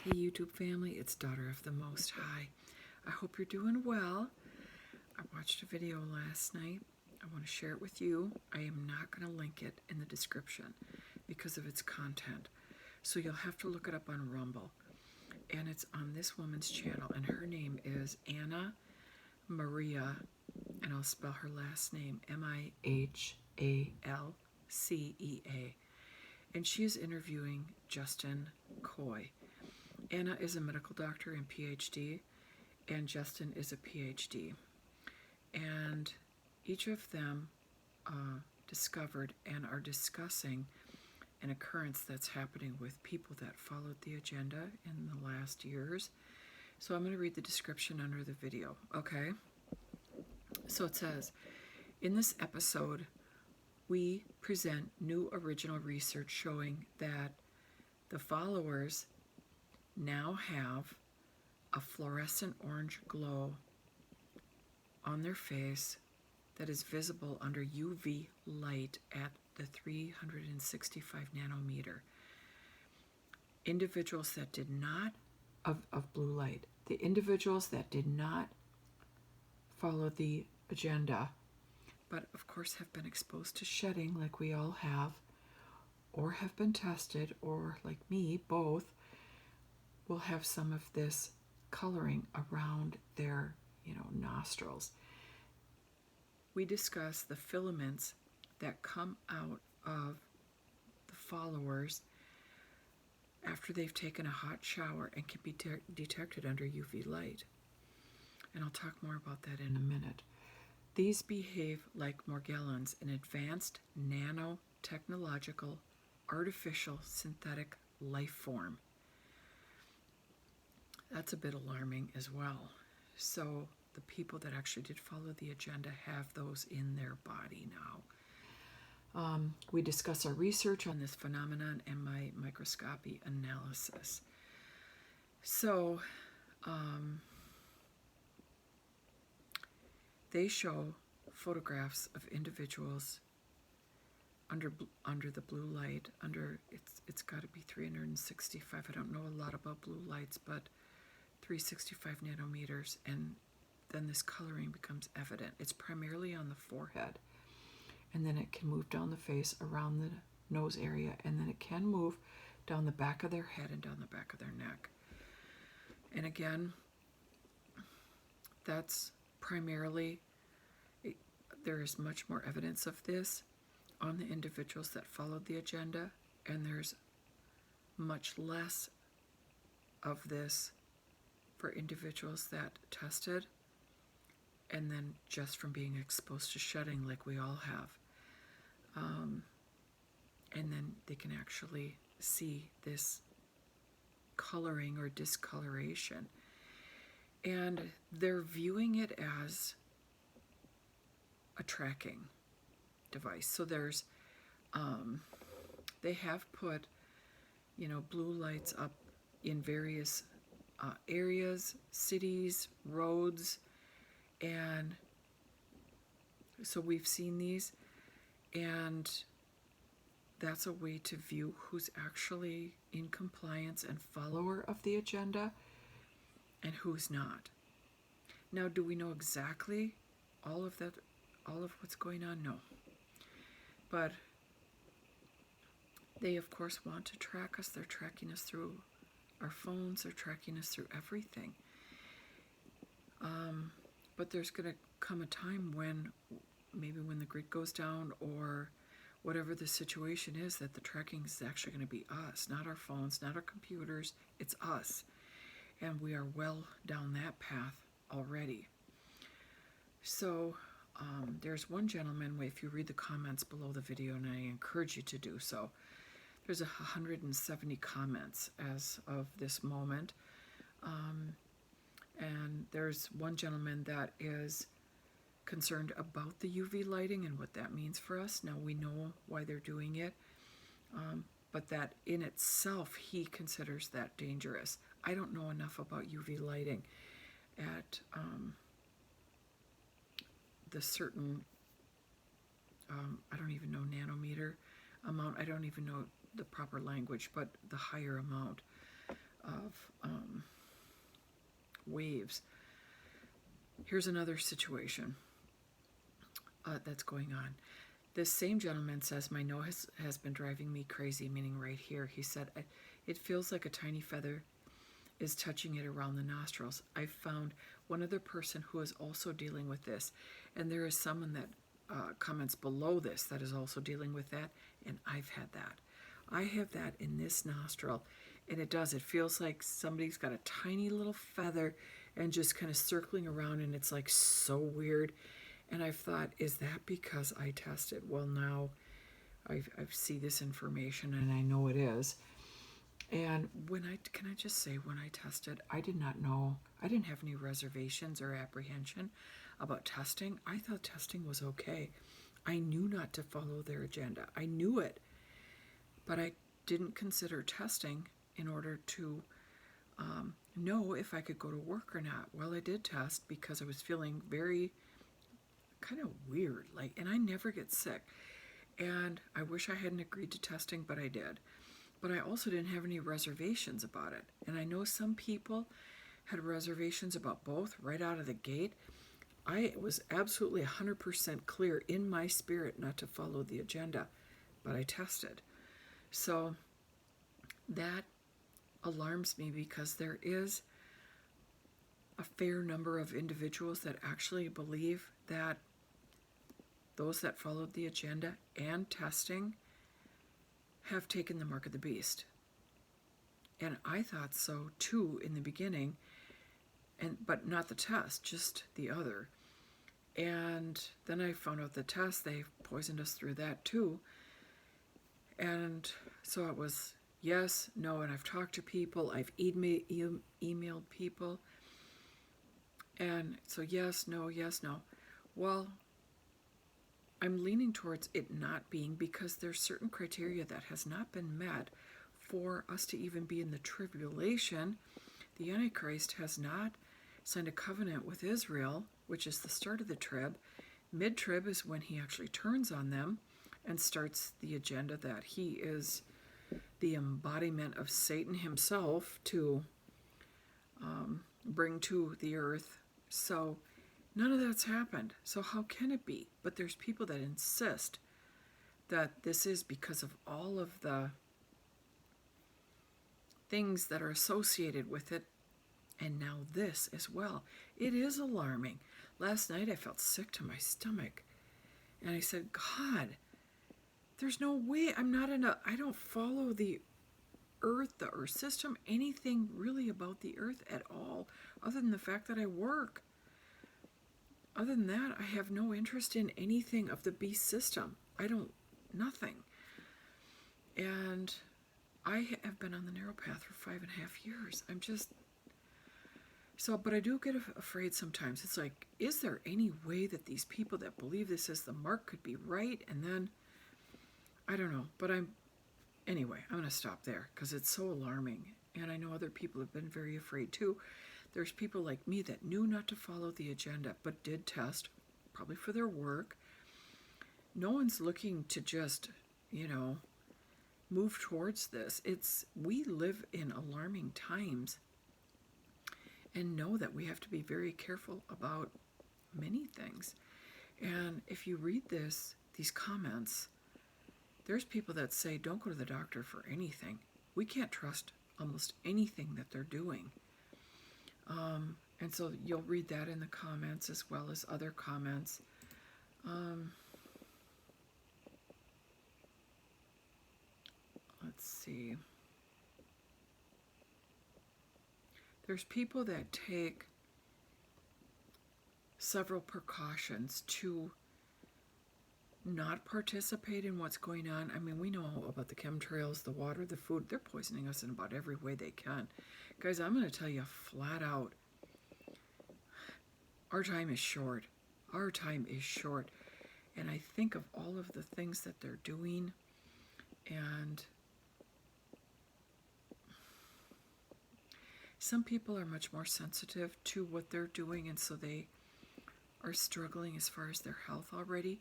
Hey YouTube family, it's Daughter of the Most High. I hope you're doing well. I watched a video last night. I want to share it with you. I am not going to link it in the description because of its content. So you'll have to look it up on Rumble. And it's on this woman's channel, and her name is Anna Maria, and I'll spell her last name Mihalcea. And she is interviewing Justin Coy. Anna is a medical doctor and PhD, and Justin is a PhD. And each of them discovered and are discussing an occurrence that's happening with people that followed the agenda in the last years. So I'm going to read the description under the video, okay? So it says, in this episode, we present new original research showing that the followers now have a fluorescent orange glow on their face that is visible under UV light at the 365 nanometer. Individuals that did not, of blue light, the individuals that did not follow the agenda, but of course have been exposed to shedding like we all have, or have been tested, or like me, both, will have some of this coloring around their, nostrils. We discuss the filaments that come out of the followers after they've taken a hot shower and can be detected under UV light. And I'll talk more about that in a minute. These behave like Morgellons, an advanced nanotechnological artificial synthetic life form. That's a bit alarming as well. So the people that actually did follow the agenda have those in their body now. We discuss our research on this phenomenon and my microscopy analysis. So they show photographs of individuals under the blue light. It's got to be 365. I don't know a lot about blue lights, but 365 nanometers, and then this coloring becomes evident. It's primarily on the forehead, and then it can move down the face, around the nose area, and then it can move down the back of their head and down the back of their neck. And again, that's primarily, there is much more evidence of this on the individuals that followed the agenda, and there's much less of this for individuals that tested and then just from being exposed to shedding like we all have. And then they can actually see this coloring or discoloration. And they're viewing it as a tracking device. So there's, they have put, blue lights up in various areas, cities, roads, and so we've seen these, and that's a way to view who's actually in compliance and follower of the agenda and who's not. Now, do we know exactly all of that, all of what's going on? No. But they, of course, want to track us. They're tracking us through our phones. They're tracking us through everything. But there's going to come a time when, maybe when the grid goes down or whatever the situation is, that the tracking is actually going to be us, not our phones, not our computers. It's us. And we are well down that path already. So there's one gentleman, if you read the comments below the video, and I encourage you to do so, there's 170 comments as of this moment. And there's one gentleman that is concerned about the UV lighting and what that means for us. Now, we know why they're doing it, but that in itself, he considers that dangerous. I don't know enough about UV lighting at the certain, I don't even know, nanometer amount. I don't even know the proper language, but the higher amount. of waves. Here's another situation that's going on. This same gentleman says, my nose has been driving me crazy, meaning right here. He said, it feels like a tiny feather is touching it around the nostrils. I found one other person who is also dealing with this, and there is someone that comments below this that is also dealing with that, and I've had that. I have that in this nostril, and it feels like somebody's got a tiny little feather and just kind of circling around, and it's like so weird. And I've thought, is that because I tested? Well, now I see this information, and I know it is. And can I just say, when I tested, I did not know, I didn't have any reservations or apprehension about testing. I thought testing was okay. I knew not to follow their agenda. I knew it, but I didn't consider testing in order to know if I could go to work or not. Well, I did test because I was feeling very kind of weird, and I never get sick. And I wish I hadn't agreed to testing, but I did. But I also didn't have any reservations about it. And I know some people had reservations about both right out of the gate. I was absolutely 100% clear in my spirit not to follow the agenda, but I tested. So that alarms me because there is a fair number of individuals that actually believe that those that followed the agenda and testing have taken the mark of the beast. And I thought so too in the beginning, but not the test, just the other. And then I found out the test, they poisoned us through that too. And so it was yes, no, and I've talked to people, I've emailed people. And so yes, no. Well, I'm leaning towards it not being, because there's certain criteria that has not been met for us to even be in the tribulation. The Antichrist has not signed a covenant with Israel, which is the start of the trib. Mid-trib is when he actually turns on them and starts the agenda that he is the embodiment of Satan himself to bring to the earth. So none of that's happened. So how can it be? But there's people that insist that this is because of all of the things that are associated with it, and now this as well. It is alarming. Last night I felt sick to my stomach, and I said, God, there's no way. I don't follow the earth, the earth system, anything really about the earth at all, other than the fact that I work. Other than that, I have no interest in anything of the beast system. Nothing. And I have been on the narrow path for 5.5 years. But I do get afraid sometimes. It's like, is there any way that these people that believe this is the mark could be right? And then, I don't know. But anyway, I'm going to stop there because it's so alarming. And I know other people have been very afraid too. There's people like me that knew not to follow the agenda, but did test, probably for their work. No one's looking to just, move towards this. We live in alarming times and know that we have to be very careful about many things. And if you read these comments, there's people that say, don't go to the doctor for anything. We can't trust almost anything that they're doing. And so you'll read that in the comments as well as other comments. Let's see. There's people that take several precautions to not participate in what's going on. I mean, we know about the chemtrails, the water, the food. They're poisoning us in about every way they can. Guys, I'm going to tell you flat out, our time is short. Our time is short. And I think of all of the things that they're doing, and some people are much more sensitive to what they're doing, and so they are struggling as far as their health already.